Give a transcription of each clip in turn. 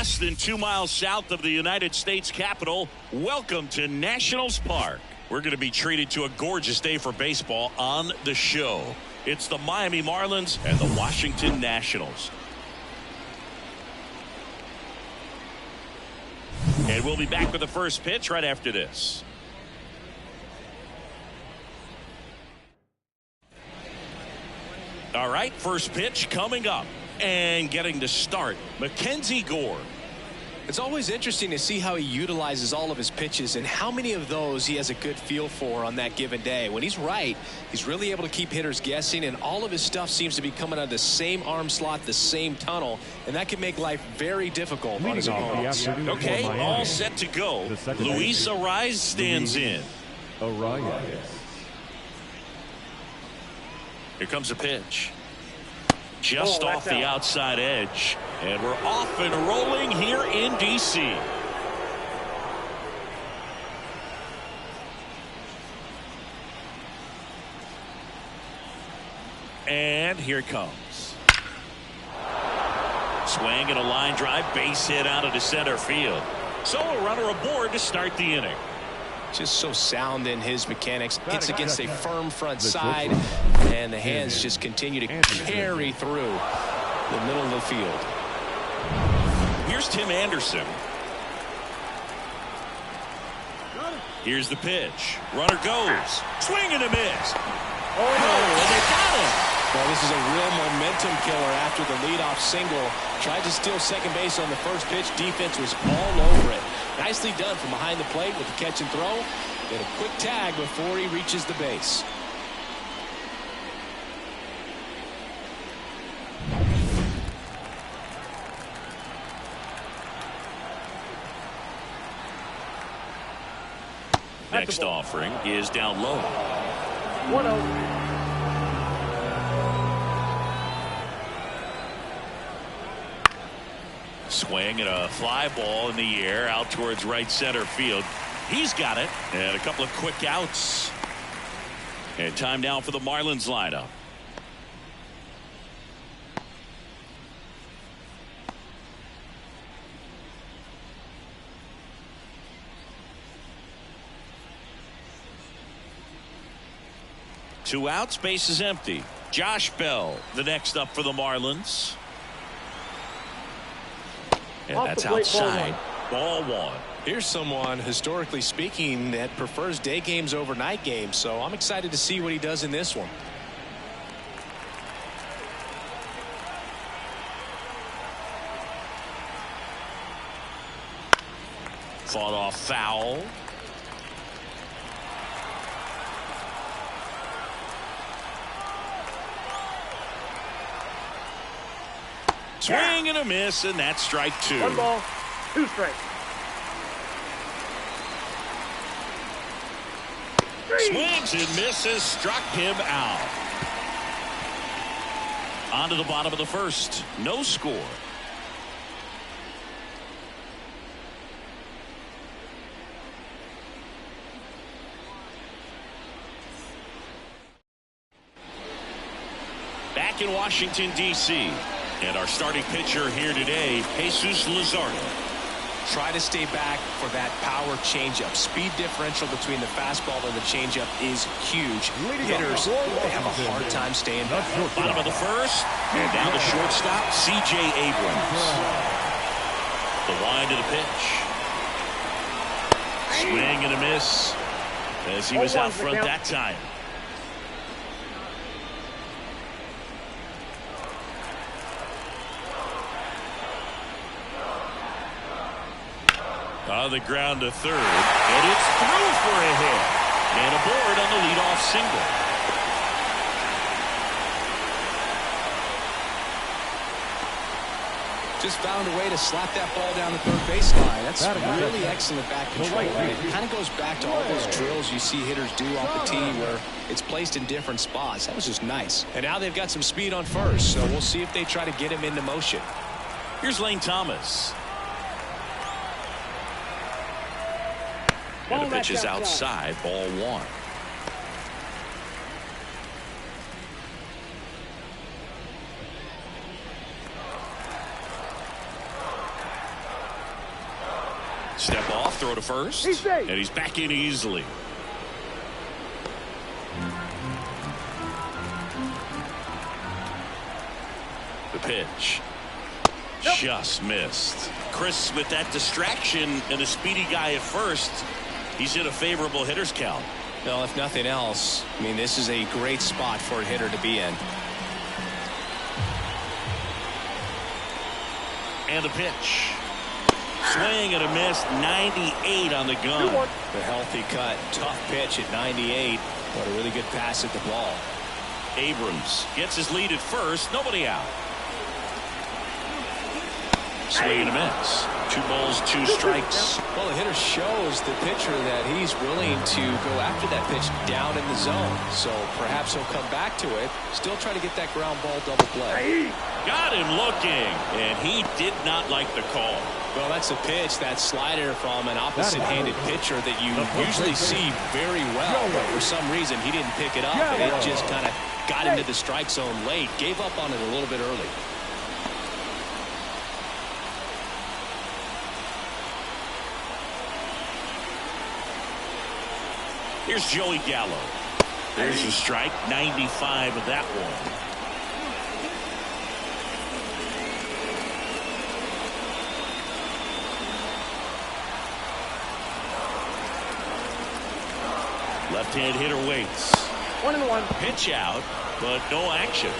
less than 2 miles south of the United States Capitol. Welcome to Nationals Park. We're going to be treated to a gorgeous day for baseball on the show. It's the Miami Marlins and the Washington Nationals. And we'll be back with the first pitch right after this. All right, first pitch coming up. And getting to start, Mackenzie Gore. It's always interesting to see how he utilizes all of his pitches and how many of those he has a good feel for on that given day. When he's right, he's really able to keep hitters guessing, and all of his stuff seems to be coming out of the same arm slot, the same tunnel, and that can make life very difficult on his opponents. Okay, all set to go. Luis Arraez stands in. Here comes a pitch. Just off the outside edge. And we're off and rolling here in D.C. And here it comes. Swing and a line drive, base hit out into center field. So a runner aboard to start the inning. Just so sound in his mechanics. Hits against a firm front side, and the hands just continue to carry through the middle of the field. Here's Tim Anderson. Here's the pitch. Runner goes. Swing and a miss. Oh, and they got him. Well, this is a real momentum killer after the leadoff single. Tried to steal second base on the first pitch. Defense was all over it. Nicely done from behind the plate with the catch and throw. Get a quick tag before he reaches the base. Next offering is down low. 1-0. Swing and a fly ball in the air out towards right center field. He's got it. And a couple of quick outs. And time now for the Marlins lineup. Two outs, base is empty. Josh Bell, the next up for the Marlins. And that's outside. Ball one. Here's someone, historically speaking, that prefers day games over night games, so I'm excited to see what he does in this one. Fought off foul. Swing and a miss, and that's strike two. 1 ball, 2 strikes. Swings and misses, struck him out. On to the bottom of the first. No score. Back in Washington, D.C. And our starting pitcher here today, Jesus Luzardo. Try to stay back for that power changeup. Speed differential between the fastball and the changeup is huge. Hitters, they have a hard time staying back. Bottom of the first, and down the shortstop, C.J. Abrams. The wind of the pitch. Swing and a miss as he was out front that time. On the ground to third, and it's through for a hit. And aboard on the leadoff single. Just found a way to slap that ball down the third baseline. That's really excellent back control. It kind of goes back to all those drills you see hitters do off the tee where it's placed in different spots. That was just nice. And now they've got some speed on first, so we'll see if they try to get him into motion. Here's Lane Thomas. And the pitch is outside, ball one. Step off, throw to first, and he's back in easily. The pitch. Just missed. Chris, with that distraction and a speedy guy at first, he's in a favorable hitter's count. Well, if nothing else, I mean, this is a great spot for a hitter to be in. And the pitch. Swing and a miss. 98 on the gun. The healthy cut. Tough pitch at 98. What a really good pass at the ball. Abrams gets his lead at first. Nobody out. Swing and a miss. 2 balls, 2 strikes. Well, the hitter shows the pitcher that he's willing to go after that pitch down in the zone. So perhaps he'll come back to it. Still try to get that ground ball double play. Got him looking, and he did not like the call. Well, that's a pitch, that slider from an opposite-handed pitcher that you usually see very well. But for some reason, he didn't pick it up, and it just kind of got into the strike zone late. Gave up on it a little bit early. Here's Joey Gallo. There's a strike. 95 of that one. Left-hand hitter waits. 1-1. Pitch out, but no action.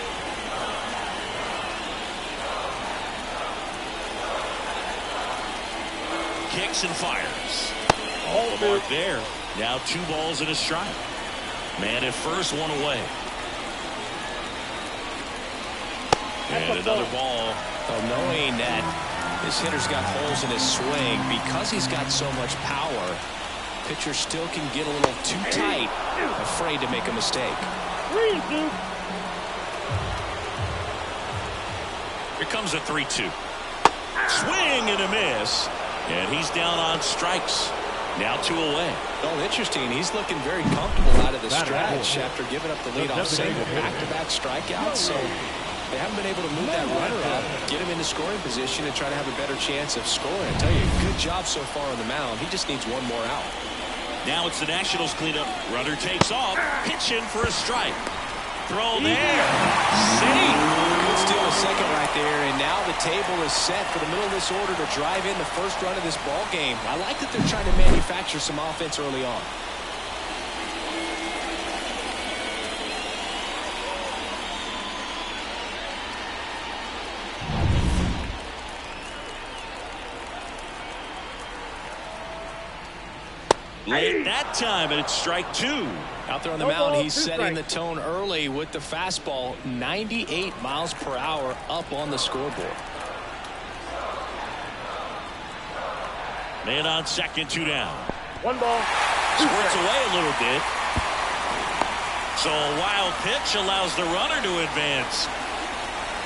Kicks and fires. All the mark there. Now 2 balls and a strike. Man at first, 1 away. And another ball. Well, knowing that this hitter's got holes in his swing, because he's got so much power, pitcher still can get a little too tight, afraid to make a mistake. Here comes a 3-2. Swing and a miss. And he's down on strikes. Now 2 away. Oh, interesting. He's looking very comfortable out of the stretch after giving up the leadoff single. Back-to-back strikeouts. So they haven't been able to move that runner up, get him into scoring position, and try to have a better chance of scoring. I tell you, good job so far on the mound. He just needs 1 more out. Now it's the Nationals cleanup. Runner takes off. Pitching for a strike. Throw there. Safe. Good steal a second right there, and now the table is set for the middle of this order to drive in the first run of this ball game. I like that they're trying to manufacture some offense early on. Late that time, and it's strike 2. Out there on the mound, he's setting the tone early with the fastball. 98 miles per hour up on the scoreboard. Man on second, 2 down. 1 ball. Squirts away a little bit. So a wild pitch allows the runner to advance.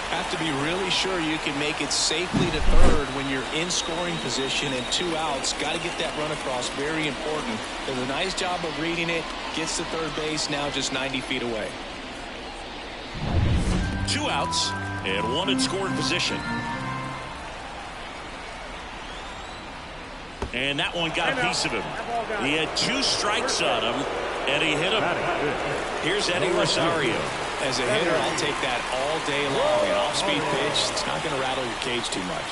Have to be really sure you can make it safely to third when you're in scoring position and 2 outs. Got to get that run across. Very important. Does a nice job of reading it. Gets to third base. Now just 90 feet away. 2 outs and 1 in scoring position. And that one got a piece of him. He had 2 strikes on him, and he hit him. Here's Eddie Rosario. As a hitter, I'll take that all day long. An off-speed pitch, it's not going to rattle your cage too much.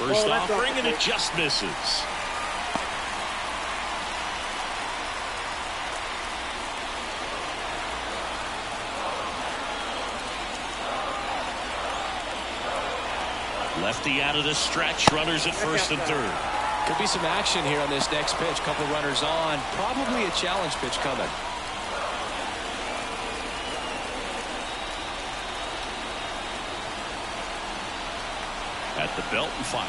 First offering, and it just misses. Lefty out of the stretch. Runners at first and third. Could be some action here on this next pitch. Couple runners on. Probably a challenge pitch coming. At the belt and fires.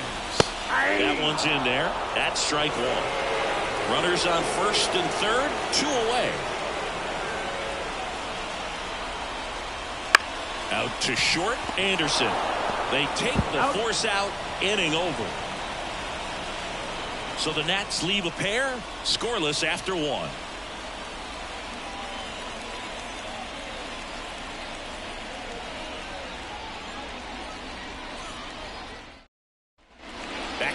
That one's in there. That's strike 1. Runners on first and third, 2 away. Out to short, Anderson. They take the force out, inning over. So the Nats leave a pair, scoreless after 1.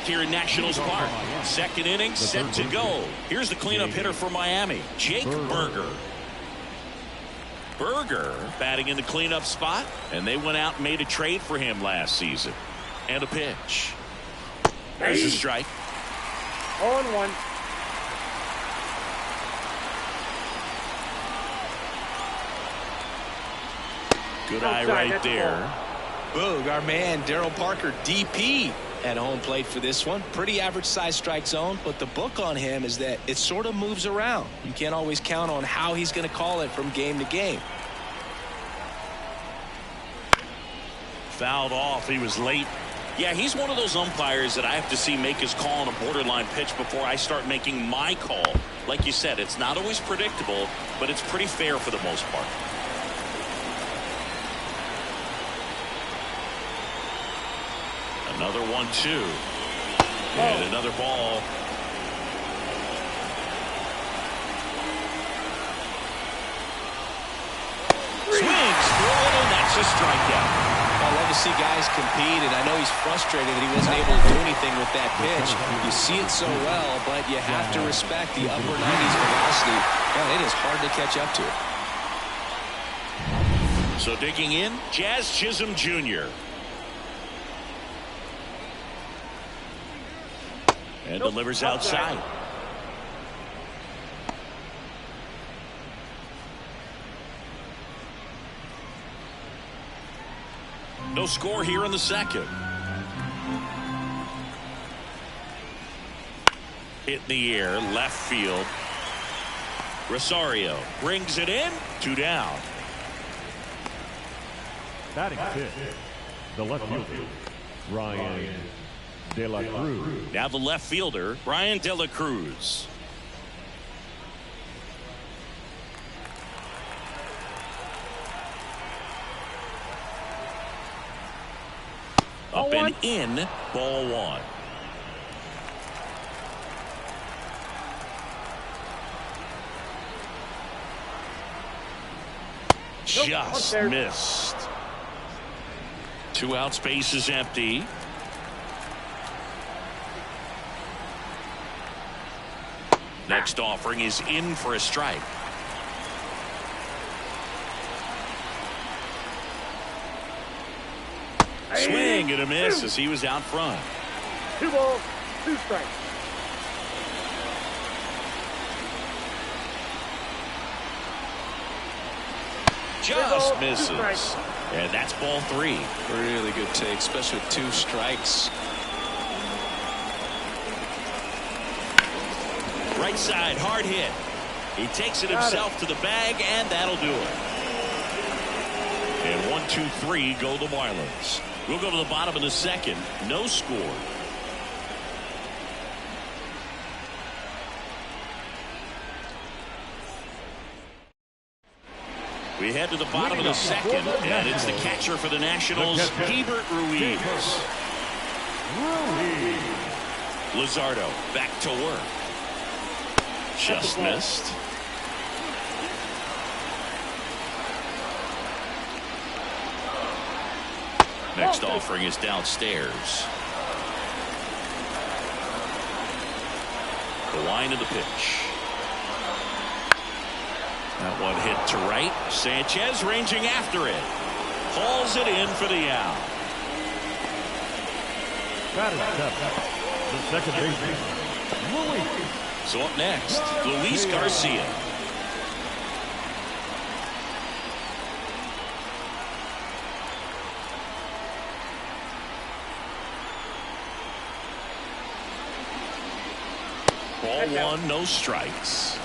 here in Nationals Park. Second inning set to go. Here's the cleanup hitter for Miami, Jake Burger. Burger batting in the cleanup spot, and they went out and made a trade for him last season. And a pitch. There's a strike. 0-1. Good eye right there. Boog, our man Daryl Parker, DP, at home plate for this one. Pretty average size strike zone, but the book on him is that it sort of moves around. You can't always count on how he's going to call it from game to game. Fouled off. He was late. Yeah, he's one of those umpires that I have to see make his call on a borderline pitch before I start making my call. Like you said, it's not always predictable, but it's pretty fair for the most part. Another 1-2. And another ball. Swings through it, and that's a strikeout. I love to see guys compete, and I know he's frustrated that he wasn't able to do anything with that pitch. You see it so well, but you have to respect the upper 90s velocity. Man, it is hard to catch up to. So digging in, Jazz Chisholm Jr. And delivers outside. No score here in the second. Hit in the air, left field. Rosario brings it in, 2 down. Batting fifth, the left fielder, Ryan De La Cruz. Now the left fielder, Ryan De La Cruz. Up and in, ball 1. Just missed. 2 outs, base is empty. Next offering is in for a strike. Swing and a miss as he was out front. 2 balls, 2 strikes. Just misses. And that's ball 3. Really good take, especially with 2 strikes. Right side, hard hit. He takes it himself to the bag, and that'll do it. And 1, 2, 3 go the Marlins. We'll go to the bottom of the second. No score. We head to the bottom of the second, and it's the catcher for the Nationals, Hebert Ruiz. Luzardo back to work. Just missed. Next offering is downstairs. The line of the pitch. That one hit to right. Sanchez ranging after it. Hauls it in for the out. The second baseman, Luis. So up next, Luis Garcia. Ball 1, no strikes.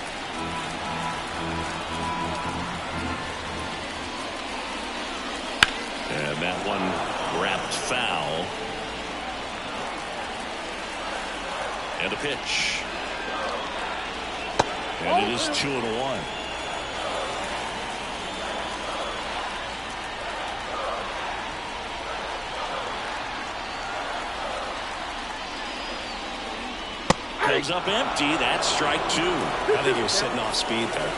And that one wrapped foul. And a pitch. And it is 2-1. Comes up empty. That's strike 2. I think he was sitting off speed there.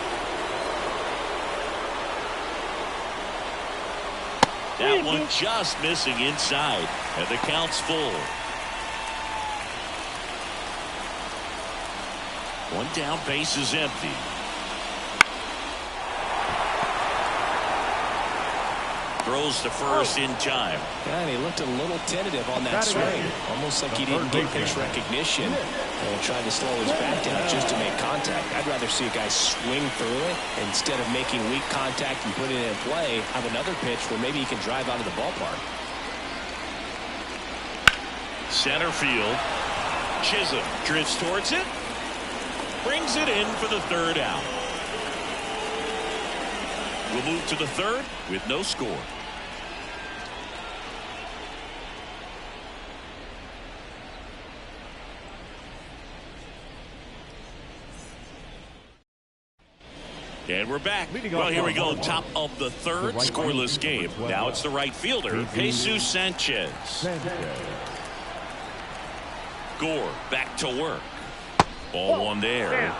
That one just missing inside, and the count's full. One down, base is empty. Throws to first in time. And he looked a little tentative on that swing. Almost like he didn't get pitch recognition and tried to slow his bat down just to make contact. I'd rather see a guy swing through it instead of making weak contact and putting it in play. Have another pitch where maybe he can drive out of the ballpark. Center field. Chisholm drifts towards it. Brings it in for the third out. We'll move to the third with no score. And we're back. Well, here we go. Top of the third, scoreless game. Now it's the right fielder, Jesus Sanchez. Gore back to work. Ball one there.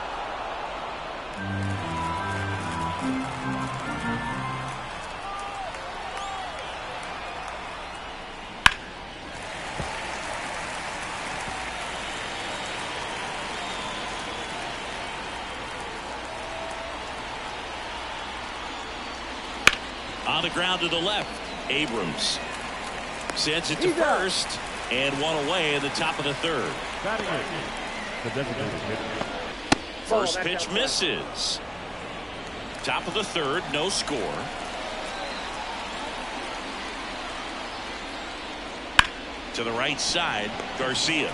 On the ground to the left. Abrams sends it to first and one away in the top of the third. First pitch misses. Top of the third, no score. To the right side, Garcia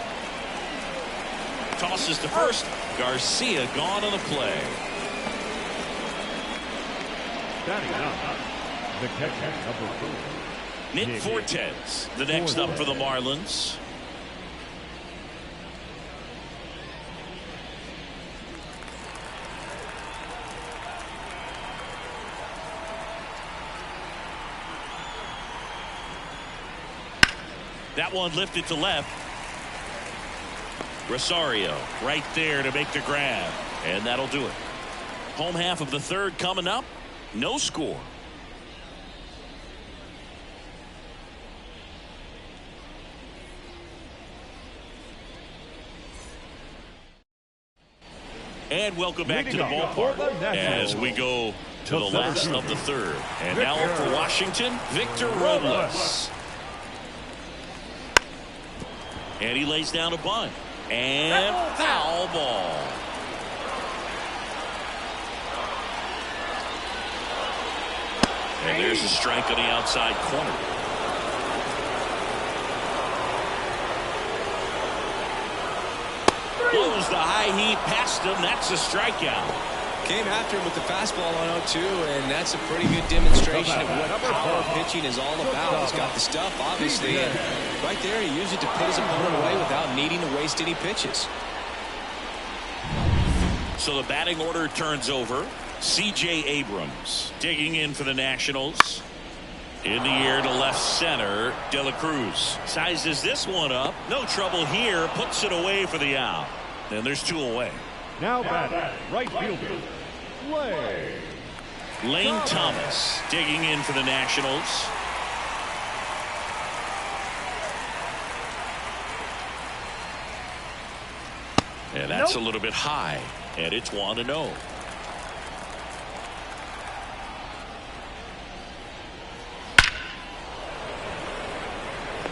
tosses to first. Garcia gone on the play. The catcher, number 4. Nick Fortes, the next up for the Marlins. That one lifted to left. Rosario right there to make the grab. And that'll do it. Home half of the third coming up. No score. And welcome back to the ballpark as we go to the last of the third. And now up for Washington, Victor Robles. And he lays down a bunt. And foul ball. And there's a strike on the outside corner. Blows the high heat past him. That's a strikeout. Came after him with the fastball on 0-2, and that's a pretty good demonstration of what power pitching is all about. He's got the stuff, obviously, and right there he used it to put his opponent away without needing to waste any pitches. So the batting order turns over. C.J. Abrams digging in for the Nationals. In the air to left center, De La Cruz sizes this one up. No trouble here. Puts it away for the out. And there's two away. Now batting, right fielder, Lane Thomas digging in for the Nationals. And that's a little bit high. And it's 1-0.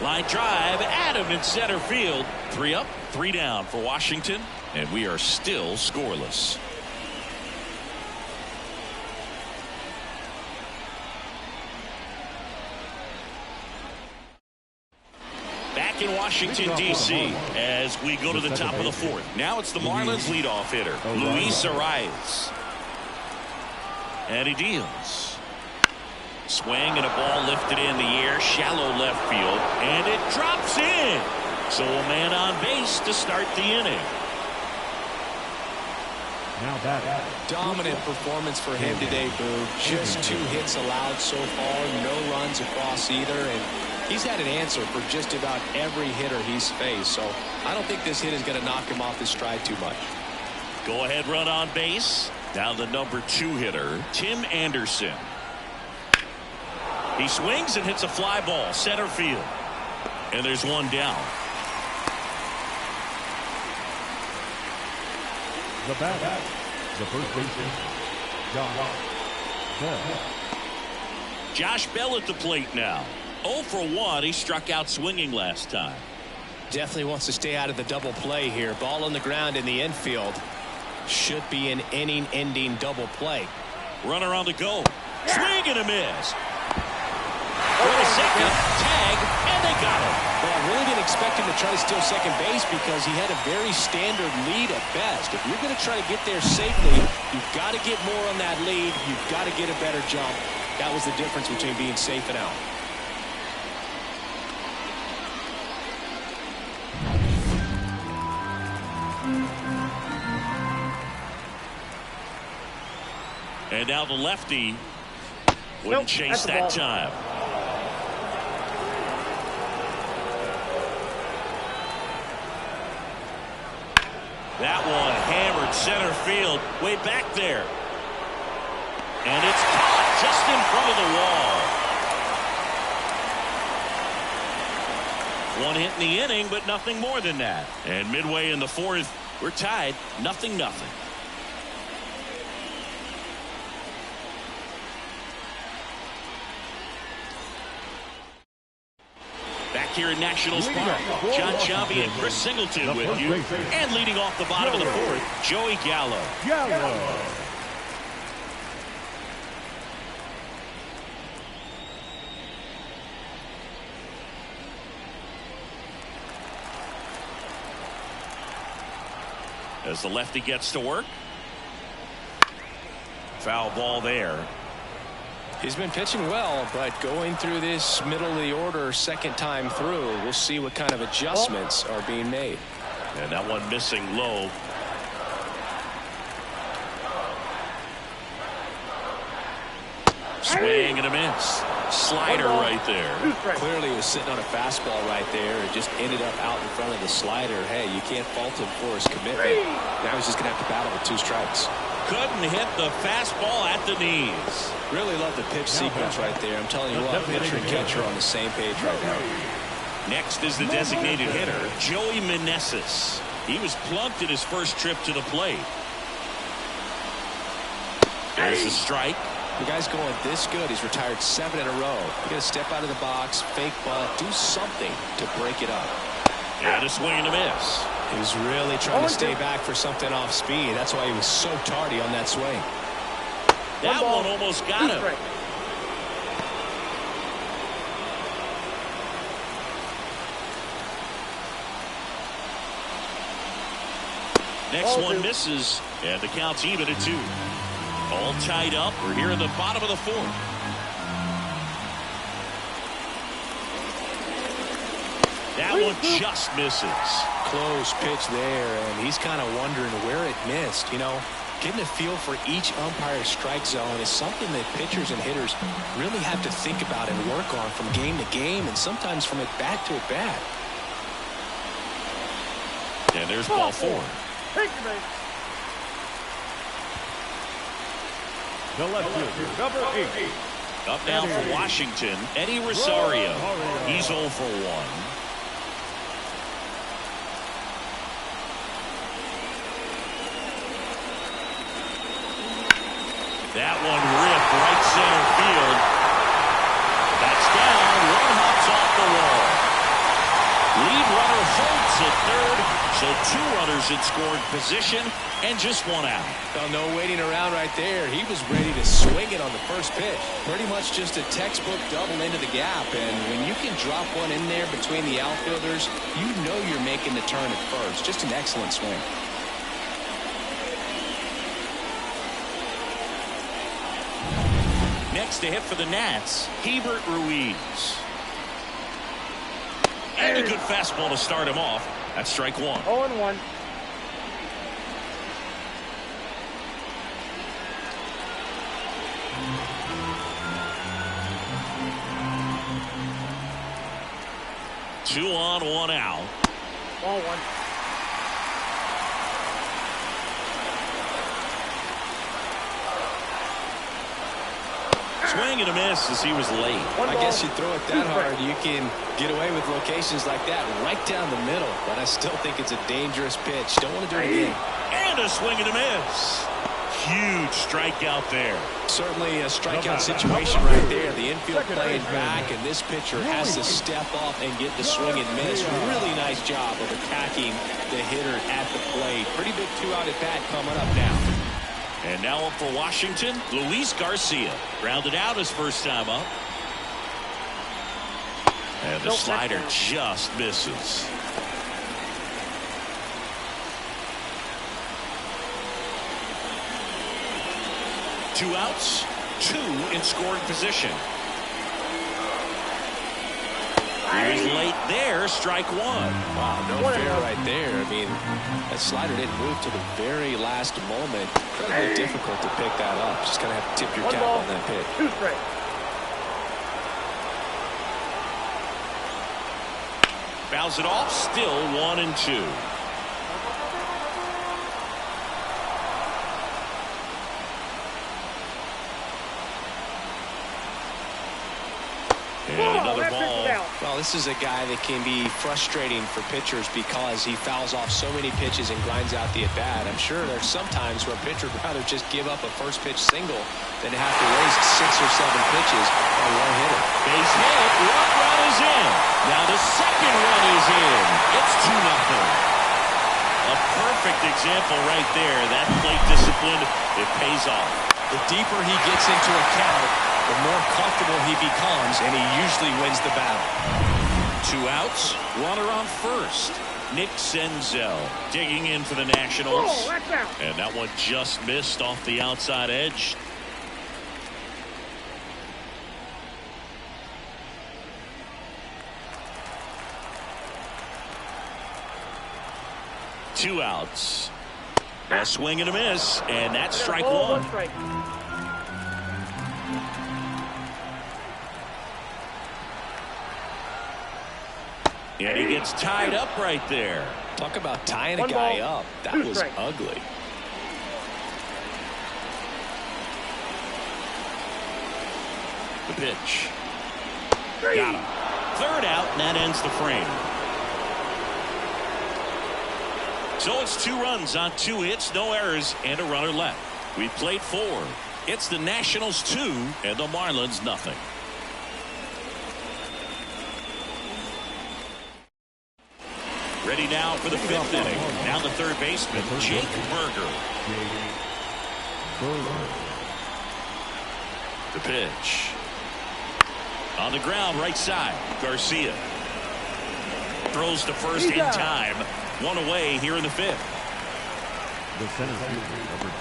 Line drive, Adam in center field. 3 up, 3 down for Washington, and we are still scoreless. Back in Washington, D.C. as we go to the top of the fourth. Now it's the Marlins leadoff hitter, Luis Arias. And he deals. Swing and a ball lifted in the air, shallow left field, and it drops in. So a man on base to start the inning. now batting. Dominant performance for him today, Boo. Just 2 hits allowed so far, no runs across either, and he's had an answer for just about every hitter he's faced. So I don't think this hit is going to knock him off his stride too much. Go ahead run on base. Now the number 2 hitter, Tim Anderson. He swings and hits a fly ball center field, and there's one down. The batter, the first baseman, Josh Bell. Josh Bell at the plate now. 0 for 1. He struck out swinging last time. Definitely wants to stay out of the double play here. Ball on the ground in the infield. Should be an inning-ending double play. Runner on the go. Swing and a miss. For the second, tag, and they got him. Well, I really didn't expect him to try to steal second base because he had a very standard lead at best. If you're going to try to get there safely, you've got to get more on that lead. You've got to get a better jump. That was the difference between being safe and out. And now the lefty wouldn't chase that time. That one hammered center field way back there. And it's caught just in front of the wall. One hit in the inning, but nothing more than that. And midway in the fourth, we're tied 0-0. Back here in Nationals Park, John Chambi and Chris Singleton with you. And leading off the bottom of the fourth, Joey Gallo. As the lefty gets to work. Foul ball there. He's been pitching well, but going through this middle of the order second time through, we'll see what kind of adjustments are being made. And that one missing low. Swing and a miss. Slider right there. Clearly he was sitting on a fastball right there. It just ended up out in front of the slider. Hey, you can't fault him for his commitment. Now he's just going to have to battle with 2 strikes. Couldn't hit the fastball at the knees. Really love the pitch sequence right there. I'm telling you what, pitcher and catcher on the same page right now. Next is the designated hitter, Joey Meneses. He was plunked at his first trip to the plate. There's the strike. The guy's going this good. He's retired 7 in a row. You got to step out of the box, fake bunt, do something to break it up. And a swing and a miss. He was really trying to stay back for something off speed. That's why he was so tardy on that swing. That one almost got him. Next one misses, and the count's even at 2. All tied up. We're here in the bottom of the fourth. That one just misses. Close pitch there, and he's kind of wondering where it missed. You know, getting a feel for each umpire's strike zone is something that pitchers and hitters really have to think about and work on from game to game, and sometimes from at bat to at bat. And there's ball 4. The left fielder, number 8. Up now for Washington, Eddie Rosario. He's 0 for 1. That one ripped right center field. That's down. One hops off the wall. Lead runner holds at third. So 2 runners in scoring position and just 1 out. Well, no waiting around right there. He was ready to swing it on the first pitch. Pretty much just a textbook double into the gap. And when you can drop one in there between the outfielders, you know you're making the turn at first. Just an excellent swing. Next to hit for the Nats, Hebert Ruiz. And a good fastball to start him off. That's strike 1. 0-1. Two on, 1 out. 0-1. Swing and a miss as he was late. I guess you throw it that hard, you can get away with locations like that right down the middle. But I still think it's a dangerous pitch. Don't want to do it again. And a swing and a miss. Huge strikeout there. Certainly a strikeout situation right there. The infield playing back, and this pitcher has to step up and get the swing and miss. Really nice job of attacking the hitter at the plate. Pretty big two-out at bat coming up now. And now up for Washington, Luis Garcia. Grounded out his first time up. And the slider just misses. Two outs, two in scoring position. He was late there, strike one. Wow, no fair right there. I mean, that slider didn't move to the very last moment. Incredibly difficult to pick that up. Just kind of have to tip your cap on that pitch. 2 strikes. Fouls it off, still 1-2. And another ball. Well, this is a guy that can be frustrating for pitchers because he fouls off so many pitches and grinds out the at-bat. I'm sure there's some times where a pitcher would rather just give up a first pitch single than have to waste 6 or 7 pitches on one hitter. Base hit, one run is in. Now the second run is in. It's 2-0. A perfect example right there. That plate discipline, it pays off. The deeper he gets into a count, the more comfortable he becomes, and he usually wins the battle. 2 outs, runner on first. Nick Senzel digging in for the Nationals. And that one just missed off the outside edge. Two outs. A swing and a miss, and that's strike one. And he gets tied up right there. Talk about tying a guy up. That was ugly. The pitch. Got him. Third out, and that ends the frame. So it's 2 runs on 2 hits, no errors, and a runner left. We've played 4. It's the Nationals 2 and the Marlins nothing. Ready now for the 5th inning. Now the third baseman, Jake Burger. The pitch. On the ground, right side, Garcia. Throws to first in time. 1 away here in the 5th. The center fielder, number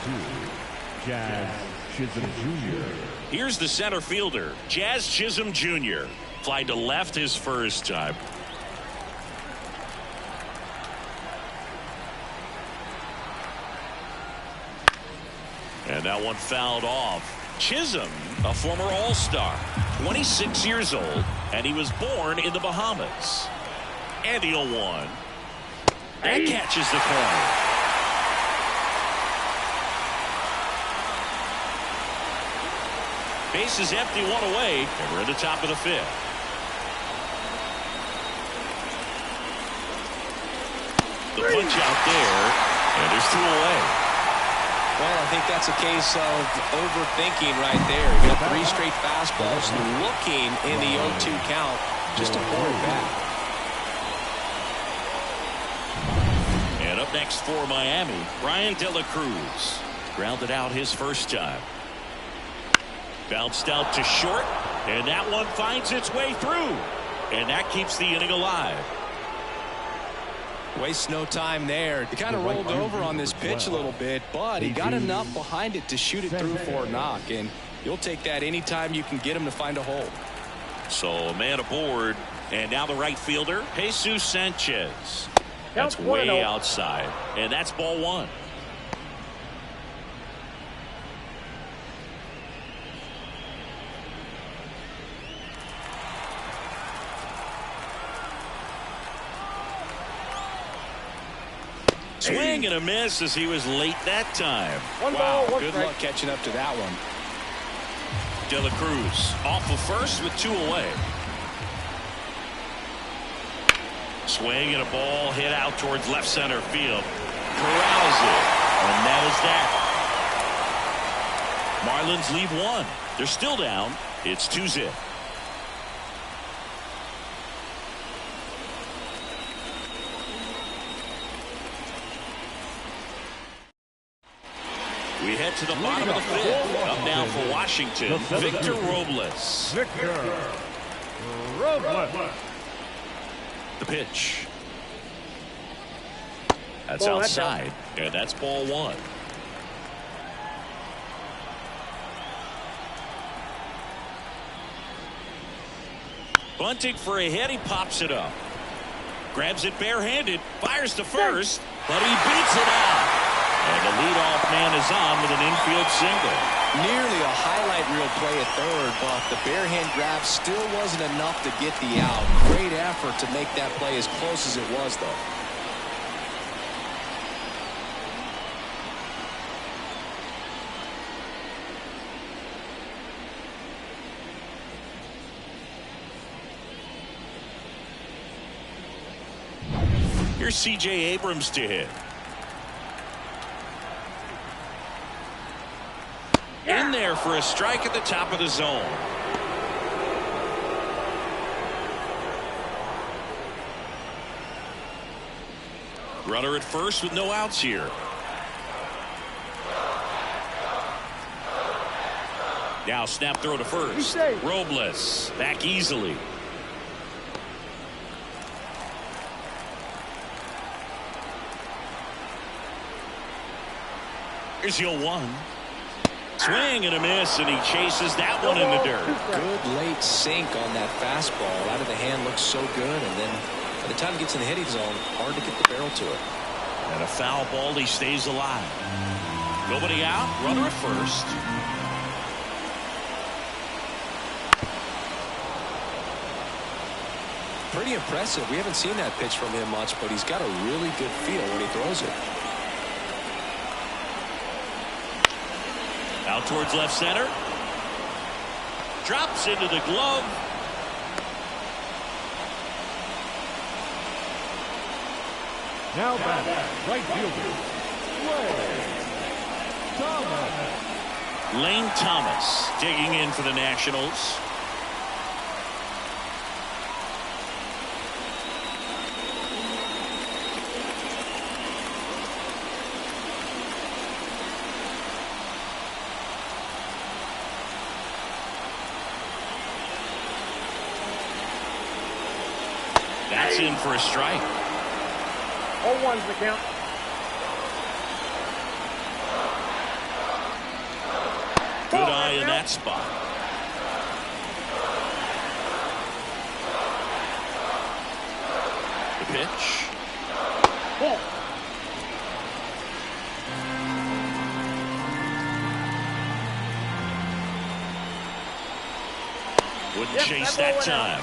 2, Jazz Chisholm Jr. Here's the center fielder, Jazz Chisholm Jr. Flied to left his first time. And that one fouled off. Chisholm, a former All-Star, 26 years old, and he was born in the Bahamas. And the 0-1. That catches the corner. Base is empty, 1 away, and we're in the top of the 5th. The punch out there, and there's 2 away. Well, I think that's a case of overthinking right there. You got 3 straight fastballs, looking in the 0-2 count just to pour it back. And up next for Miami, Brian De La Cruz. Grounded out his first time. Bounced out to short, and that one finds its way through. And that keeps the inning alive. Wastes no time there. He kind of rolled over on this pitch a little bit, but he got enough behind it to shoot it through for a knock, and you'll take that anytime you can get him to find a hole. So a man aboard, and now the right fielder, Jesus Sanchez. That's way outside, and that's ball 1. Swing and a miss as he was late that time. Wow, good luck catching up to that one. De La Cruz off of first with 2 away. Swing and a ball hit out towards left center field. Corrals it. And that is that. Marlins leave 1. They're still down. It's 2-0. We head to the bottom of the 5th. Up now for Washington, Victor Robles. Victor Robles. The pitch. That's Ball, outside, and that's ball 1. Bunting for a hit. He pops it up. Grabs it barehanded. Fires to first, but he beats it out. And the leadoff man is on with an infield single. Nearly a highlight reel play at third, but the barehand grab still wasn't enough to get the out. Great effort to make that play as close as it was, though. Here's C.J. Abrams to hit. In there for a strike at the top of the zone. Runner at first with no outs here. Now snap throw to first. Robles back easily. Here's 0-1. Swing and a miss, and he chases that one in the dirt. Good late sink on that fastball. Out of the hand looks so good, and then by the time it gets in the hitting zone, hard to get the barrel to it. And a foul ball, he stays alive. Nobody out, runner at first. Pretty impressive. We haven't seen that pitch from him much, but he's got a really good feel when he throws it. Out towards left center. Drops into the glove. Now back, right fielder, Lane Thomas digging in for the Nationals. That's in for a strike. 0-1's the count. Good eye in that spot. The pitch. Ball. Wouldn't Yep, chase that that ball went time.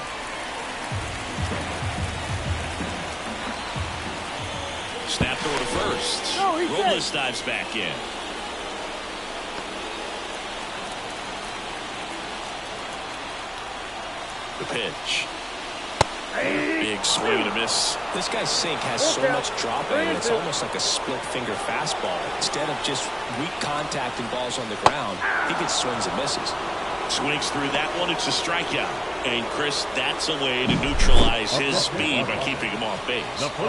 Snap throw to first. No, he's Robles dives back in. The pitch. Big swing and a miss. This guy's sink has so much drop in it. It's almost like a split finger fastball. Instead of just weak contact and balls on the ground, he gets swings and misses. Swings through that one. It's a strikeout. And Chris, that's a way to neutralize his speed by keeping him off base.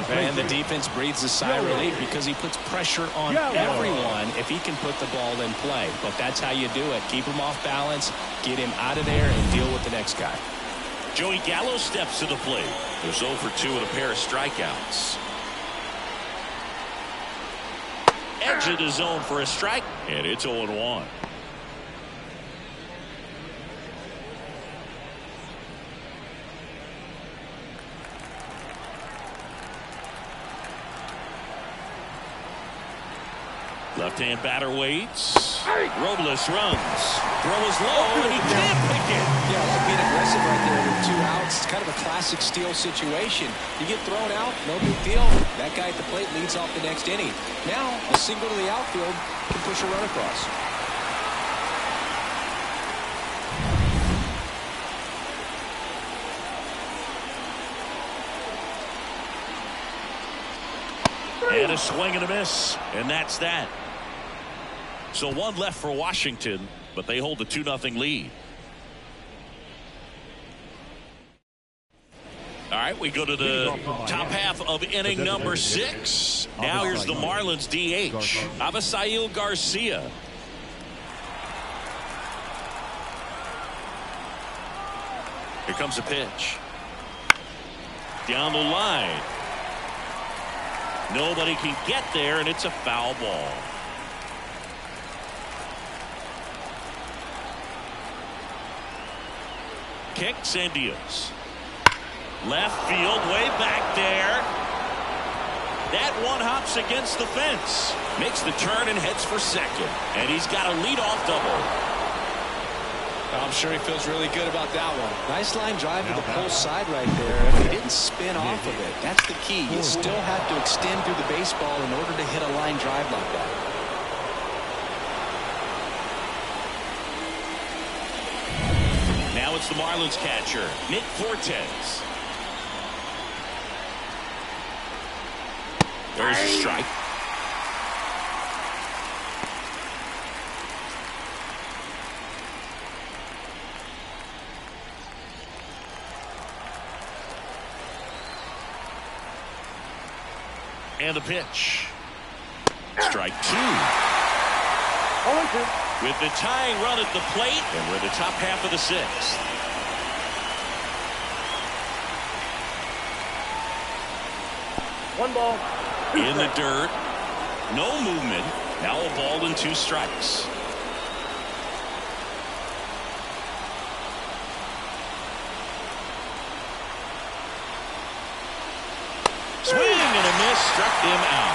And the defense breathes a sigh of relief because he puts pressure on everyone if he can put the ball in play. But that's how you do it. Keep him off balance, get him out of there, and deal with the next guy. Joey Gallo steps to the plate. There's 0 for 2 with a pair of strikeouts. Edge of the zone for a strike, and it's 0-1. Left-hand batter waits. Robles runs. Throw is low, and he can't pick it. Yeah, like being aggressive right there with 2 outs. It's kind of a classic steal situation. You get thrown out, no big deal. That guy at the plate leads off the next inning. Now, a single to the outfield can push a run across. And a swing and a miss. And that's that. So one left for Washington, but they hold a 2-0 lead. All right, we go to the top half of inning number 6. Now here's the Marlins DH, Avisail Garcia. Here comes a pitch. Down the line. Nobody can get there, and it's a foul ball. Kicks and deals. Left field, way back there. That one hops against the fence. Makes the turn and heads for second. And he's got a leadoff double. I'm sure he feels really good about that one. Nice line drive to the pull side right there. If he didn't spin off of it, that's the key. You still have to extend through the baseball in order to hit a line drive like that. Now it's the Marlins catcher, Nick Fortes. There's a strike. And a pitch. Strike 2. 0-2. With the tying run at the plate, and we're the top half of the 6th. One ball. In the dirt. No movement. Now a ball and 2 strikes. Swing and a miss. Struck him out.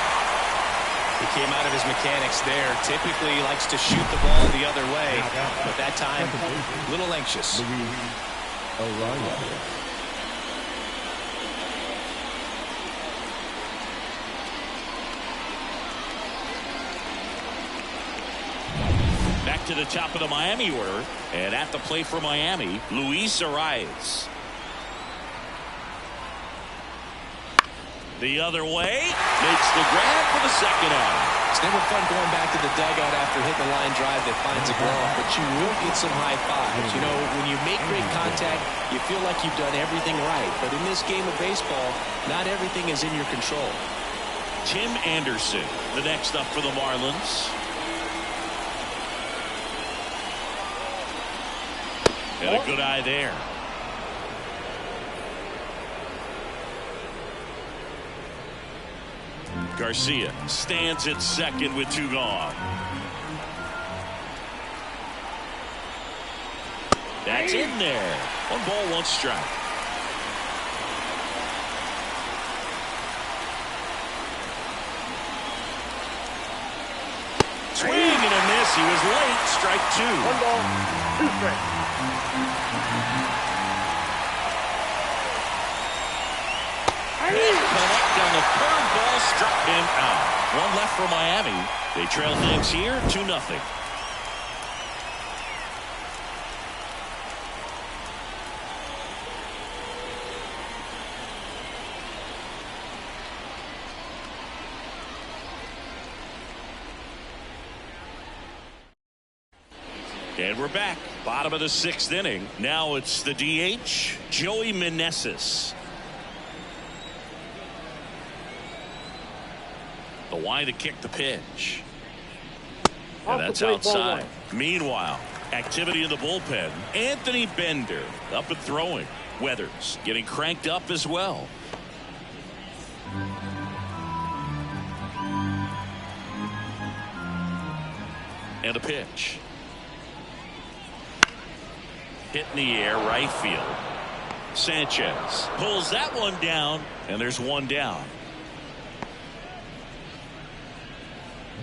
He came out of his mechanics there. Typically he likes to shoot the ball the other way, but that time a little anxious. Back to the top of the Miami order, and at the plate for Miami, Luis Arias. The other way, makes the grab for the second out. It's never fun going back to the dugout after hitting a line drive that finds a glove, but you will get some high fives. You know, when you make great contact, you feel like you've done everything right. But in this game of baseball, not everything is in your control. Tim Anderson, the next up for the Marlins. And a good eye there. Garcia stands at second with 2 gone. That's in there. 1 ball, 1 strike. Swing and a miss. He was late. Strike 2. 1 ball, 2 strikes. Connect on the curveball, struck him out. 1 left for Miami. They trail things here 2-0. And we're back. Bottom of the 6th inning. Now it's the DH, Joey Meneses. The line to kick the pitch. And that's outside. Meanwhile, activity in the bullpen. Anthony Bender up and throwing. Weathers getting cranked up as well. And a pitch. Hit in the air, right field. Sanchez pulls that one down, and there's 1 down.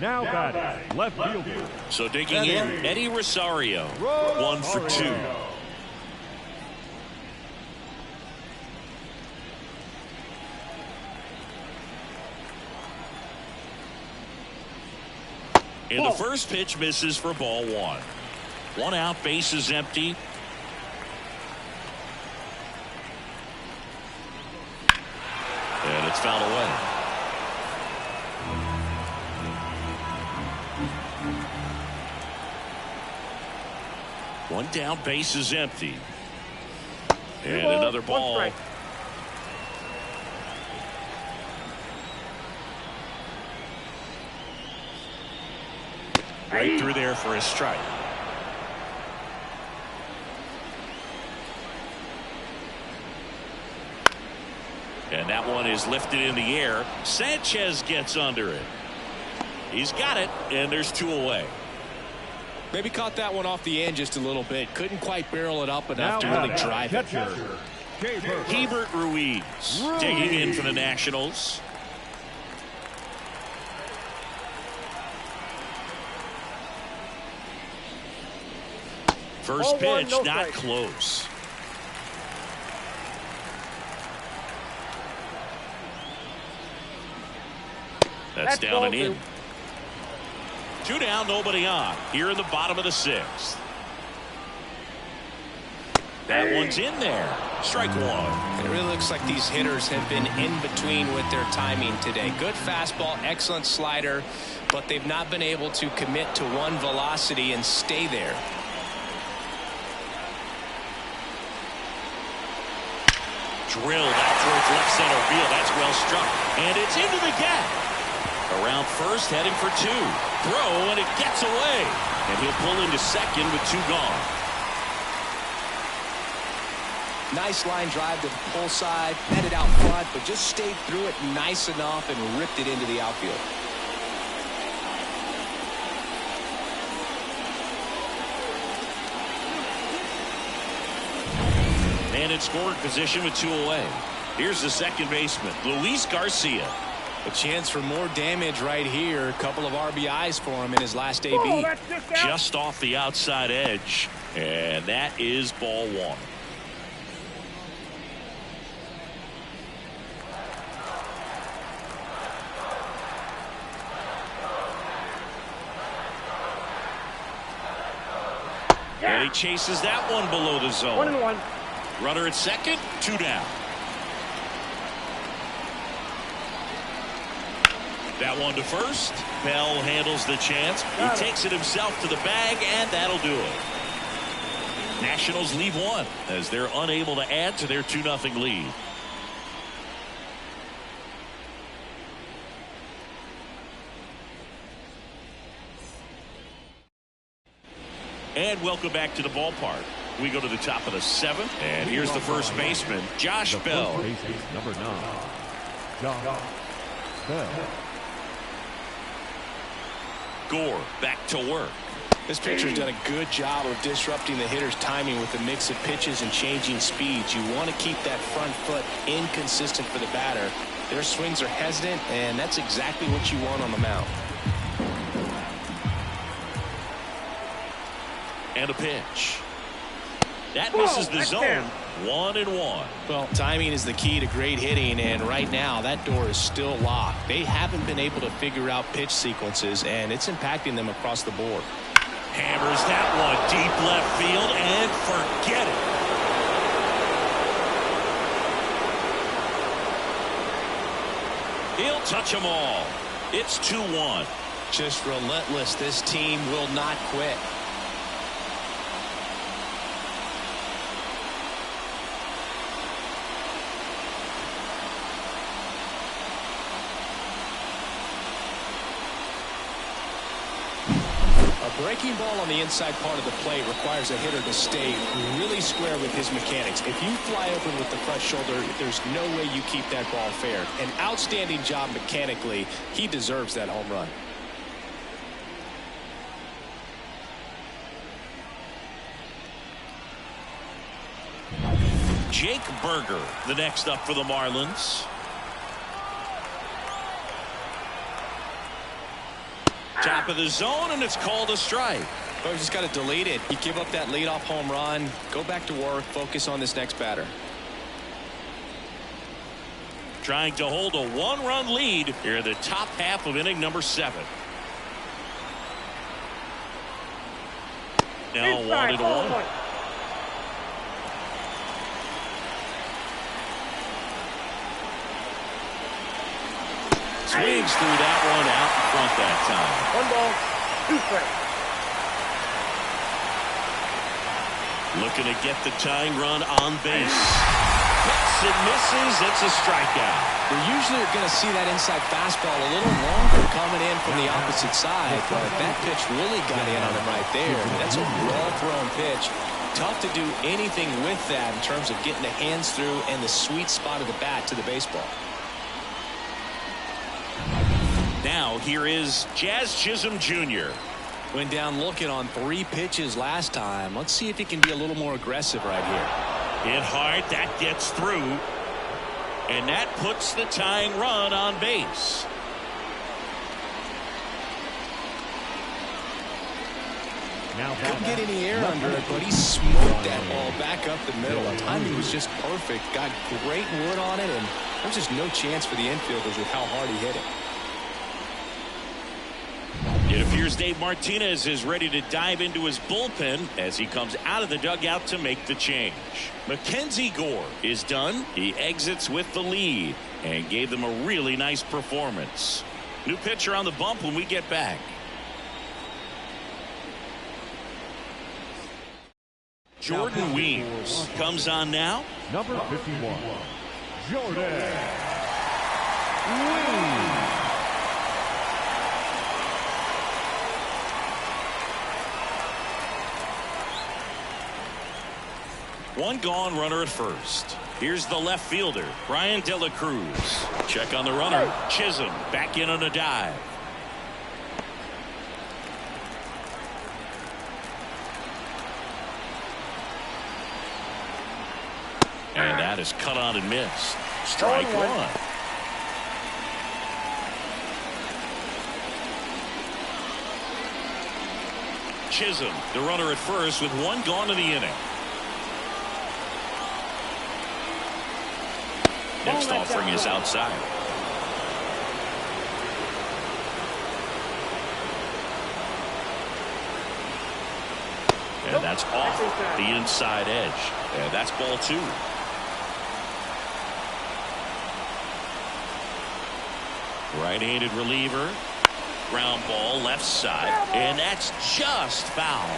Now batting, left fielder. So digging in, Eddie Rosario, 1 for 2. And the first pitch misses for ball 1. 1 out, base is empty. And it's fouled away. One down, base is empty. And balls, another one ball. strike. Right through there for a strike. And that one is lifted in the air. Sanchez gets under it. He's got it, and there's 2 away. Maybe caught that one off the end just a little bit. Couldn't quite barrel it up enough to really drive it. Hebert Ruiz digging in for the Nationals. First pitch, not close. That's down and in. 2 down, nobody on. Here in the bottom of the 6th. That one's in there. Strike 1. It really looks like these hitters have been in between with their timing today. Good fastball, excellent slider, but they've not been able to commit to one velocity and stay there. Drilled out towards left center field. That's well struck. And it's into the gap. Around first, heading for 2. Throw, and it gets away. And he'll pull into second with 2 gone. Nice line drive to the pull side, met it out front, but just stayed through it nice enough and ripped it into the outfield. And in scoring position with 2 away. Here's the second baseman, Luis Garcia. A chance for more damage right here. A couple of RBIs for him in his last AB. Oh, Just off the outside edge. And that is ball 1. And he chases that one below the zone. 1-1. Runner at second, 2 down. That one to first. Bell handles the chance. He takes it himself to the bag, and that'll do it. Nationals leave 1 as they're unable to add to their 2-0 lead. And welcome back to the ballpark. We go to the top of the 7th, and here's the first baseman, Josh Bell. Number 9, Josh Bell. Gore back to work. This pitcher's done a good job of disrupting the hitter's timing with a mix of pitches and changing speeds. You want to keep that front foot inconsistent for the batter. Their swings are hesitant, and that's exactly what you want on the mound. And a pitch. That misses the zone. 1-1. Well, timing is the key to great hitting, and right now that door is still locked. They haven't been able to figure out pitch sequences, and it's impacting them across the board. Hammers that one deep left field, and forget it. He'll touch them all. It's 2-1. Just relentless. This team will not quit. A breaking ball on the inside part of the plate requires a hitter to stay really square with his mechanics. If you fly open with the front shoulder, there's no way you keep that ball fair. An outstanding job mechanically. He deserves that home run. Jake Berger, the next up for the Marlins. Top of the zone, and it's called a strike. Well, you just got to delete it. You give up that leadoff home run, go back to work, focus on this next batter. Trying to hold a 1-run lead here in the top half of inning number 7. Now 1-1. Swings through that one out in front that time. 1 ball, 2 strikes. Looking to get the tying run on base. Hits and misses. It's a strikeout. We usually are going to see that inside fastball a little longer coming in from the opposite side, but that pitch really got in on him right there. I mean, that's a well-thrown pitch. Tough to do anything with that in terms of getting the hands through and the sweet spot of the bat to the baseball. Now here is Jazz Chisholm Jr. Went down looking on 3 pitches last time. Let's see if he can be a little more aggressive right here. Hit hard. That gets through. And that puts the tying run on base. Couldn't get any air under it, but he smoked that ball back up the middle. Timing was just perfect. Got great wood on it, and there's just no chance for the infielders with how hard he hit it. It appears Dave Martinez is ready to dive into his bullpen as he comes out of the dugout to make the change. Mackenzie Gore is done. He exits with the lead and gave them a really nice performance. New pitcher on the bump when we get back. Jordan Weems comes on now. Number 51, Jordan Weems. One gone, runner at first. Here's the left fielder, Brian De La Cruz. Check on the runner. Chisholm back in on a dive. And that is cut on and missed. Strike one. Chisholm, the runner at first, with one gone in the inning. Next offering is outside. And that's off the inside edge. And that's ball 2. Right-handed reliever. Ground ball left side. And that's just foul.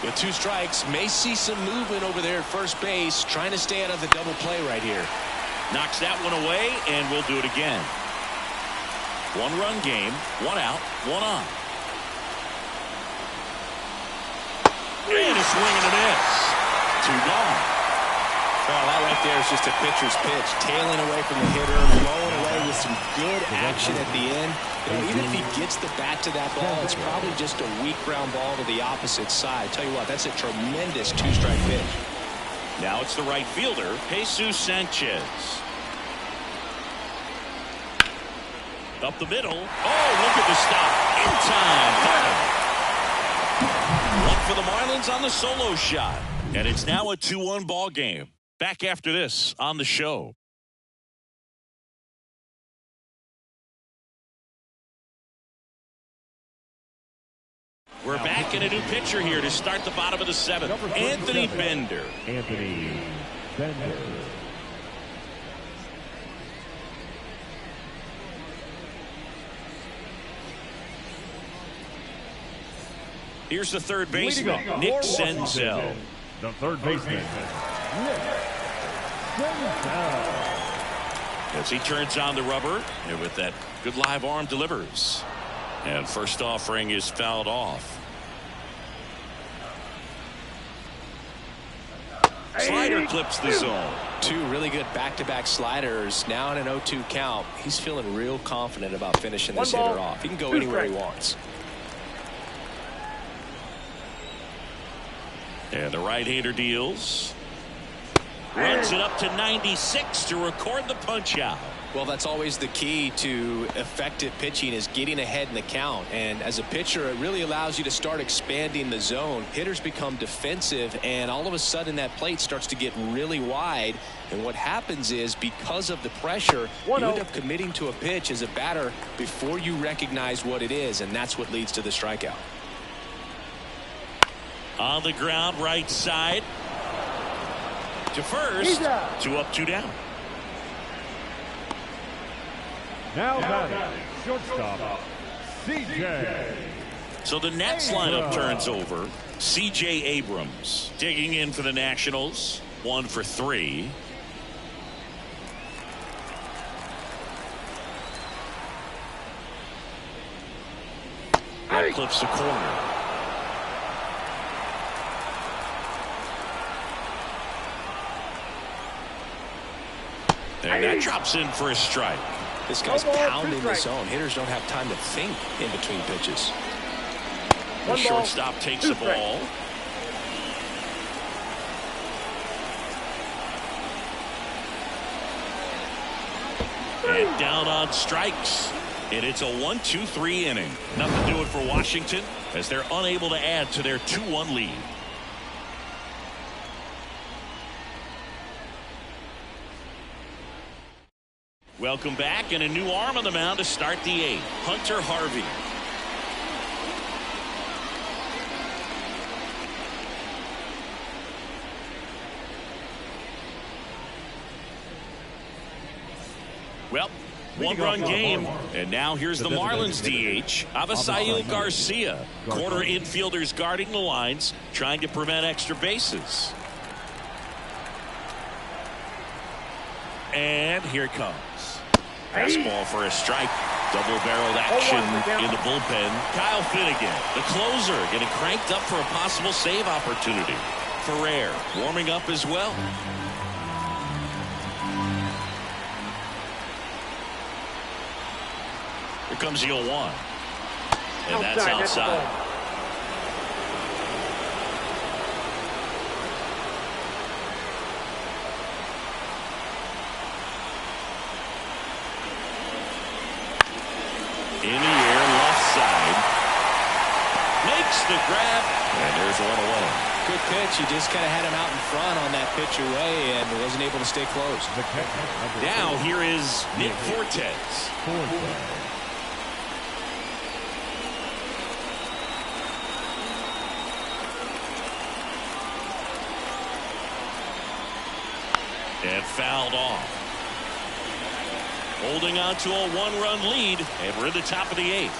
With 2 strikes, may see some movement over there at first base, trying to stay out of the double play right here. Knocks that one away, and we'll do it again. 1-run game, 1 out, 1 on. And a swing and a miss. 2 gone. Well, that right there is just a pitcher's pitch, tailing away from the hitter, blowing away with some good action at the end. You know, even if he gets the bat to that ball, it's probably just a weak ground ball to the opposite side. Tell you what, that's a tremendous 2-strike pitch. Now it's the right fielder, Jesus Sanchez. Up the middle. Oh, look at the stop. In time. One for the Marlins on the solo shot. And it's now a 2-1 ball game. Back after this on the show. We're back in a new pitcher here to start the bottom of the 7th. Anthony Bender. Anthony Bender. Here's the third baseman, Nick Senzel. The third baseman, Nick Senzel. As he turns on the rubber, and with that good live arm delivers. And first offering is fouled off. Slider clips the zone. 2 really good back-to-back sliders. Now in an 0-2 count. He's feeling real confident about finishing this hitter off. He can go anywhere he wants. And the right-hander deals. Runs it up to 96 to record the punch-out. Well, that's always the key to effective pitching, is getting ahead in the count. And as a pitcher, it really allows you to start expanding the zone. Hitters become defensive, and all of a sudden that plate starts to get really wide. And what happens is, because of the pressure, you end up committing to a pitch as a batter before you recognize what it is, and that's what leads to the strikeout. On the ground, right side. To first. 2 up, 2 down. Now batting, shortstop, C.J. So the Nets lineup turns over. C.J. Abrams digging in for the Nationals. 1 for 3. That clips the corner. And that drops in for a strike. This guy's pounding the zone. Hitters don't have time to think in between pitches. The shortstop takes the ball. And down on strikes. And it's a 1-2-3 inning. Nothing to do it for Washington as they're unable to add to their 2-1 lead. Welcome back, and a new arm on the mound to start the 8th. Hunter Harvey. Well, one-run game, and now here's the Marlins DH, Avisail Garcia. Corner infielders guarding the lines, trying to prevent extra bases. And here it comes. Fastball for a strike. Double-barreled action in the bullpen. Kyle Finnegan, the closer, getting cranked up for a possible save opportunity. Ferrer warming up as well. Here comes the 0-1. And that's outside. In the air, left side. Makes the grab. And there's one away. Good pitch. He just kind of had him out in front on that pitch away and wasn't able to stay close. Now here is Nick Fortes. And fouled off. Holding on to a 1-run lead, and we're at the top of the 8th.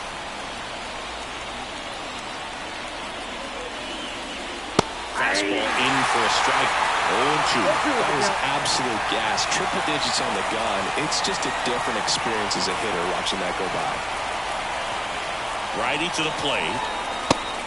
Fastball in for a strike. 0-2. That was absolute gas. Triple digits on the gun. It's just a different experience as a hitter watching that go by. Righty to the plate.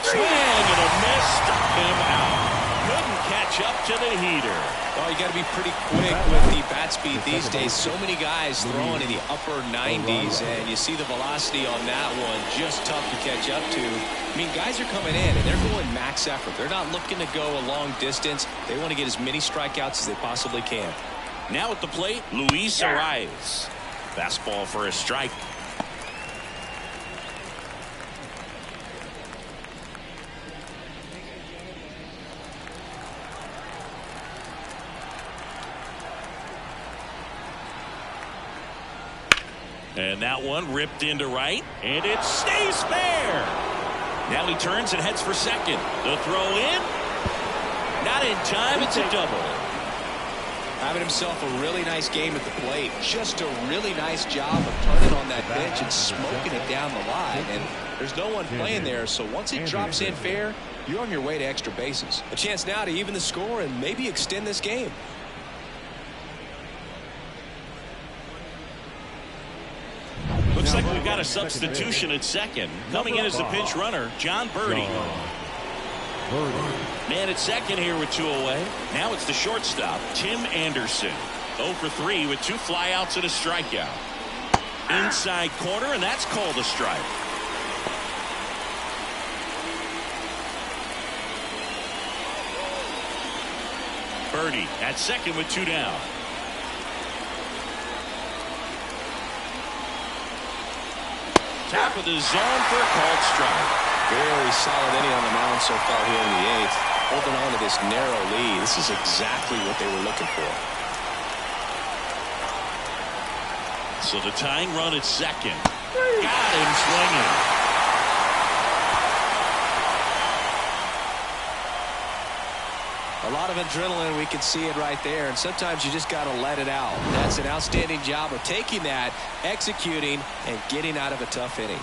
Swing and a miss. Struck him out. Couldn't catch up to the heater. Well, you got to be pretty quick with the bat speed these days. So many guys throwing in the upper 90s, and you see the velocity on that one. Just tough to catch up to. I mean, guys are coming in, and they're going max effort. They're not looking to go a long distance. They want to get as many strikeouts as they possibly can. Now at the plate, Luis Arias. Fastball for a strike. And that one ripped into right, and it stays fair. Now he turns and heads for second. The throw in. Not in time. It's a double. Having himself a really nice game at the plate. Just a really nice job of turning on that pitch and smoking it down the line. And there's no one playing there, so once it drops in fair, you're on your way to extra bases. A chance now to even the score and maybe extend this game. Looks like we've got a substitution at second. Coming in as the pinch runner, John Birdie. Man at second here with 2 away. Now it's the shortstop, Tim Anderson. 0 for 3 with 2 flyouts and a strikeout. Inside corner, and that's called a strike. Birdie at second with 2 down. Top of the zone for a called strike. Very solid inning on the mound so far here in the 8th. Holding on to this narrow lead. This is exactly what they were looking for. So the tying run at second. Got him swinging. A lot of adrenaline, we can see it right there, and sometimes you just got to let it out. That's an outstanding job of taking that, executing, and getting out of a tough inning.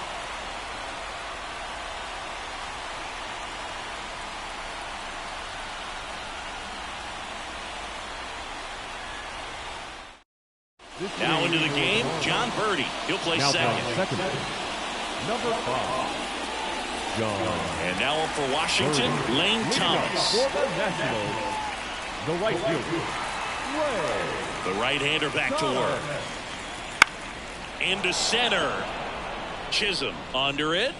Now into the game, John Birdie. He'll play second. Number 5, John. And now up for Washington, Lane Thomas. For the Nationals, the right fielder, The right-hander back to work. Into center. Chisholm under it.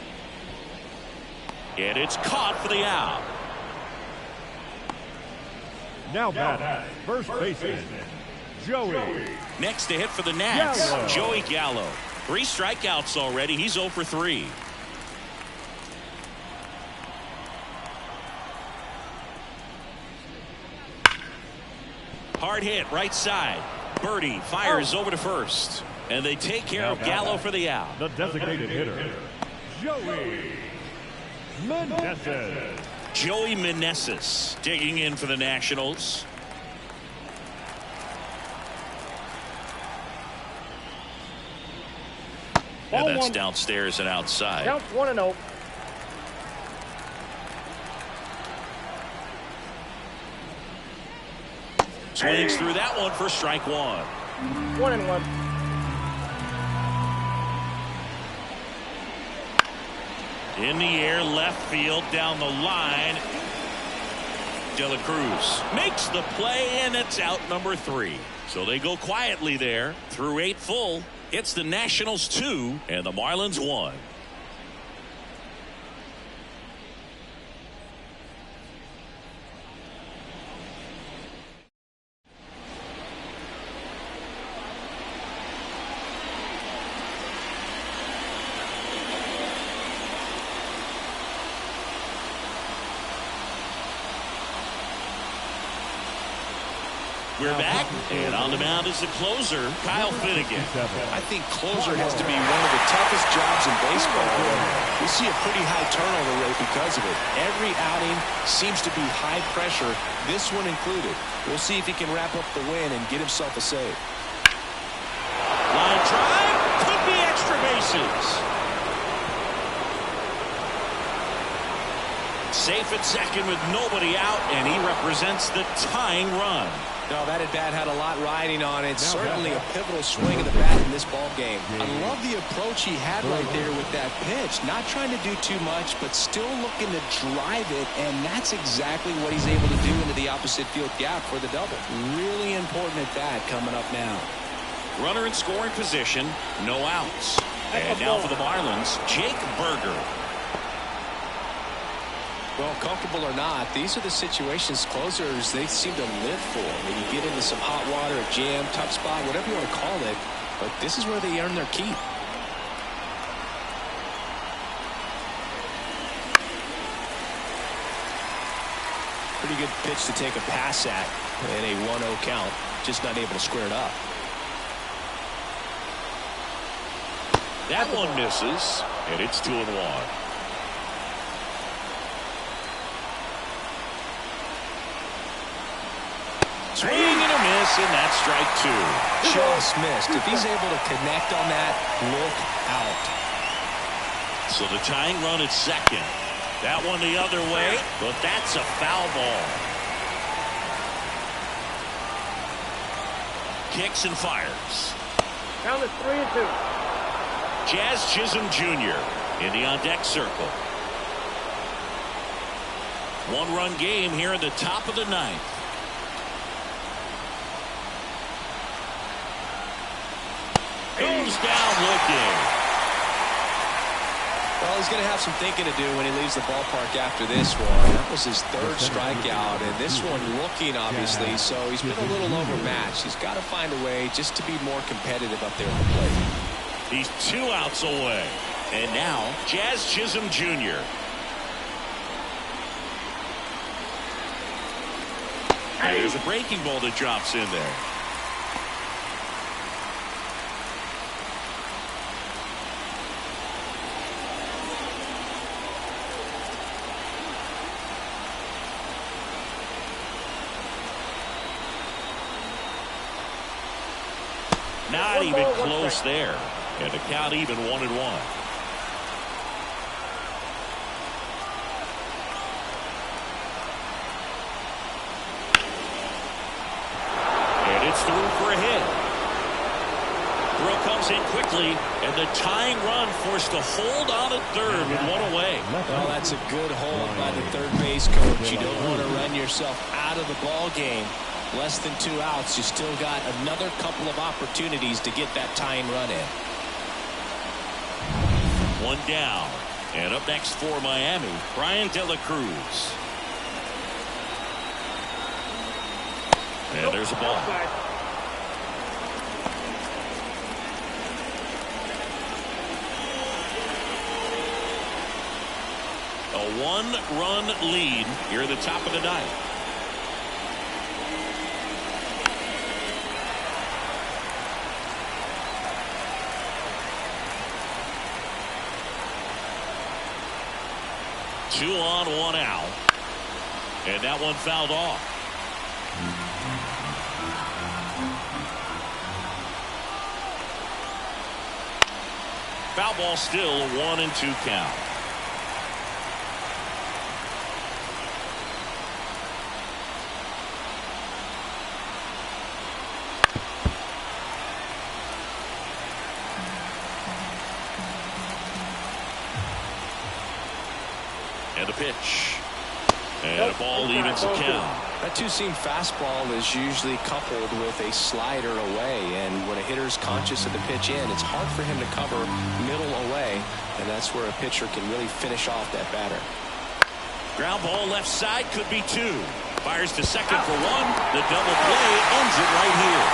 And it's caught for the out. Now batting, first baseman, Joey. Next to hit for the Nats, Gallo. Joey Gallo. 3 strikeouts already. He's 0 for 3. Hard hit, right side. Birdie fires over to first. And they take care of Gallo for the out. The designated hitter, Joey Meneses. Joey Meneses digging in for the Nationals. And that's downstairs and outside. Count 1-0. Swings through that one for strike 1. 1-1. In the air, left field, down the line. De La Cruz makes the play, and it's out number 3. So they go quietly there through 8 full. It's the Nationals 2 and the Marlins 1. We're back, and on the mound is the closer, Kyle Finnegan. I think closer has to be one of the toughest jobs in baseball. We see a pretty high turnover rate because of it. Every outing seems to be high pressure, this one included. We'll see if he can wrap up the win and get himself a save. Line drive, could be extra bases. Safe at second with nobody out, and he represents the tying run. No, that at-bat had a lot riding on it. Certainly a pivotal swing of the bat in this ball game. I love the approach he had right there with that pitch. Not trying to do too much, but still looking to drive it, and that's exactly what he's able to do into the opposite field gap for the double. Really important at-bat coming up now. Runner in scoring position, no outs. And now for the Marlins, Jake Berger. Well, comfortable or not, these are the situations closers they seem to live for. When you get into some hot water, a jam, tough spot, whatever you want to call it, but this is where they earn their keep. Pretty good pitch to take a pass at in a 1-0 count. Just not able to square it up. That one misses, and it's 2-1. Swing and a miss, and that's strike 2. Just missed. If he's able to connect on that, look out. So the tying run at second. That one the other way, but that's a foul ball. Kicks and fires. Count is 3-2. Jazz Chisholm Jr. in the on-deck circle. 1-run game here in the top of the 9th. Goes down looking. Well, he's going to have some thinking to do when he leaves the ballpark after this one. That was his 3rd strikeout, and this one looking, obviously, so he's been a little overmatched. He's got to find a way just to be more competitive up there at the plate. He's 2 outs away. And now, Jazz Chisholm Jr. And there's a breaking ball that drops in there. Not even close there. And the count even 1-1. And it's through for a hit. comes in quickly, and the tying run forced to hold on at third with one away. Well, that's a good hold by the third base coach. You don't want to run yourself out of the ball game. Less than 2 outs. You still got another couple of opportunities to get that tying run in. One down. And up next for Miami, Brian De La Cruz. And there's a ball. A 1-run lead here at the top of the ninth. Two on, one out. And that one fouled off. Foul ball, still a 1-2 count. And a pitch. And a ball evens the count. That two-seam fastball is usually coupled with a slider away, and when a hitter's conscious of the pitch in, it's hard for him to cover middle away, and that's where a pitcher can really finish off that batter. Ground ball left side, could be two. Fires to second for one. The double play ends it right here.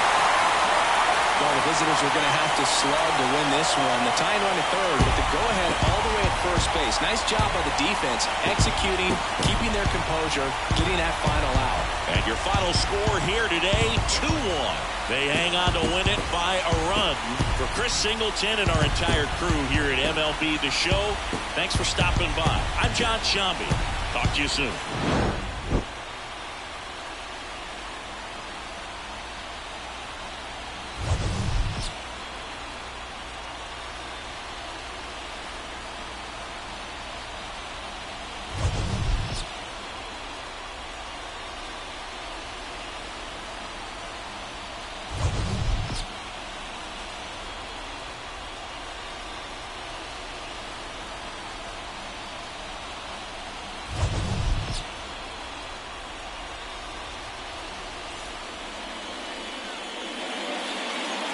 Well, the visitors are going to have to slug to win this one. The tying run at third, but the go-ahead all the way at first base. Nice job by the defense, executing, keeping their composure, getting that final out. And your final score here today, 2-1. They hang on to win it by a run. For Chris Singleton and our entire crew here at MLB The Show, thanks for stopping by. I'm John Shambi. Talk to you soon.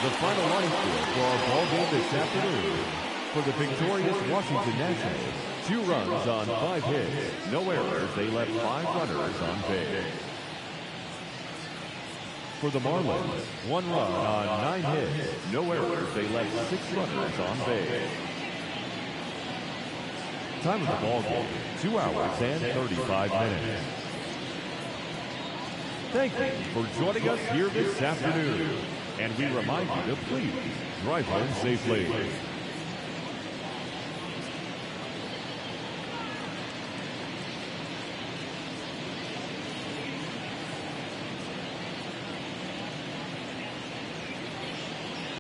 The final line score for our ball game this afternoon. For the victorious Washington Nationals, 2 runs on 5 hits, no errors. They left 5 runners on base. For the Marlins, 1 run on 9 hits, no errors. They left 6 runners on base. Time of the ball game, 2 hours and 35 minutes. Thank you for joining us here this afternoon. And we remind you to please drive home safely.